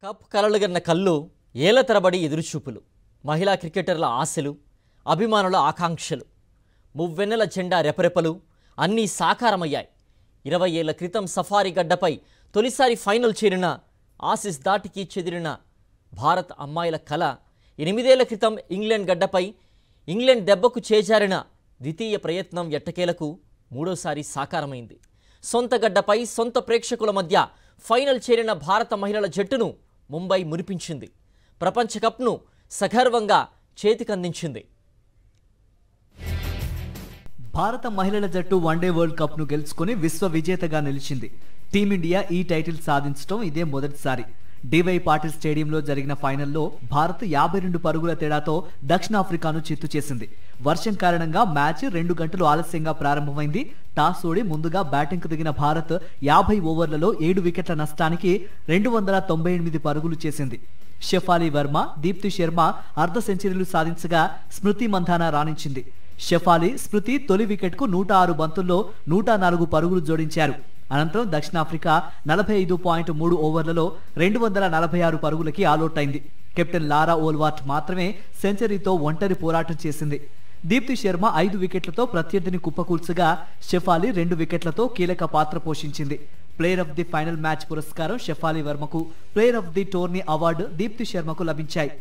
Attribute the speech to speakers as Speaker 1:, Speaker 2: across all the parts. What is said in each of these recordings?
Speaker 1: cup కలలుగన్న కళ్ళు ఏళ్ల తరబడి ఎదురుచూపులు మహిళా క్రికెటర్ల ఆశలు అభిమానుల ఆకాంక్షలు మువ్వెన్నెల జెండా రెపరెపలు అన్నీ సాకారమయ్యాయి 20 ఏళ్ల క్రితం సఫారీ గడ్డపై తొలిసారి ఫైనల్ చేరిన ఆసీస్ దాటికి చెదిరిన భారత్ అమ్మాయిల కల 8 ఏళ్ల క్రితం ఇంగ్లాండ్ గడ్డపై ఇంగ్లాండ్ దెబ్బకు చేజారిన ద్వితీయ ప్రయత్నం ఎట్టకేలకు మూడోసారి సాకారమైంది సొంత గడ్డపై సొంత ప్రేక్షకుల మధ్య ఫైనల్ చేరిన భారత మహిళల జట్టును ముంబై మురిపించింది ప్రపంచ కప్ను సగర్వంగా చేతికందించింది
Speaker 2: భారత మహిళల జట్టు వన్డే వరల్డ్ కప్ ను గెలుచుకొని విశ్వ విజేతగా నిలిచింది టీమిండియా ఈ టైటిల్ సాధించడం ఇదే మొదటిసారి డివై పాటిల్ స్టేడియంలో జరిగిన ఫైనల్లో భారత్ 52 పరుగుల తేడాతో దక్షిణాఫ్రికాను చిత్తు చేసింది వర్షం కారణంగా మ్యాచ్ 2 గంటలు ఆలస్యంగా ప్రారంభమైంది టాస్ ఓడి ముందుగా బ్యాటింగ్కు దిగిన భారత్ 50 ఓవర్లలో 7 వికెట్ల నష్టానికి 298 పరుగులు చేసింది షెఫాలి వర్మ దీప్తి శర్మ అర్ధ సెంచరీలు సాధించగా స్మృతి మంధానా రాణించింది షెఫాలి స్మృతి తొలి వికెట్కు 106 బంతుల్లో 104 పరుగులు జోడించారు అనంతరం దక్షిణాఫ్రికా 45.3 ఓవర్లలో 246 పరుగులకి ఆలౌట్ అయింది కెప్టెన్ లారా ఓల్వార్ట్ మాత్రమే సెంచరీతో ఒంటరి పోరాటం చేసింది దీప్తి శర్మ 5 వికెట్లతో ప్రత్యర్థిని కుప్పకూల్చగా షెఫాలి 2 వికెట్లతో కీలక పాత్ర పోషించింది player of the final match పురస్కారం షెఫాలి వర్మకు player of the tourney award Deepti శర్మకు లభించాయి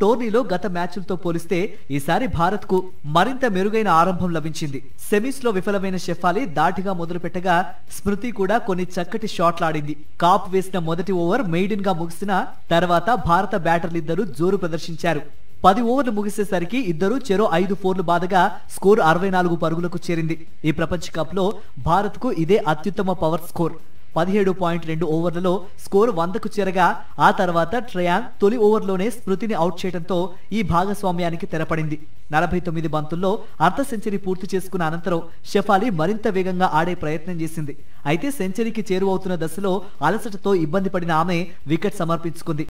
Speaker 2: టోర్నీలో గత మ్యాచ్లతో పోలిస్తే ఈసారి భారత్ కు మరింత మెరుగైన ఆరంభం లభించింది సెమీస్ లో విఫలమైన షెఫాలి దాటిగా మొదలుపెట్టగా స్మృతి కూడా కొన్ని చక్కటి షాట్లాడింది కాప్ వేసిన మొదటి ఓవర్ మెయిడెన్ గా ముగిసిన తర్వాత భారత బ్యాటర్లిద్దరూ జోరు ప్రదర్శించారు 10 ఓవర్లు ముగిసేసరికి ఇద్దరు చెరో 5 4లు బాదగా స్కోర్ 64 పరుగులకు చేరింది ఈ ప్రపంచ కప్ లో భారత్ కు ఇదే అత్యుత్తమ పవర్ స్కోర్ 17.2 ఓవర్లలో స్కోర్ 100కు చేరగా ఆ తర్వాత ట్రయాన్ తొలి ఓవర్లోనే స్మృతిని అవుట్ చేయడంతో ఈ భాగస్వామ్యానికి తెరపడింది 49 బంతుల్లో అర్ధ సెంచరీ పూర్తి చేసుకున్న అనంతరం షెఫాలి మరింత వేగంగా ఆడే ప్రయత్నం చేసింది అయితే సెంచరీకి చేరువవుతున్న దశలో అలసటతో ఇబ్బంది పడిన ఆమె వికెట్ సమర్పించుకుంది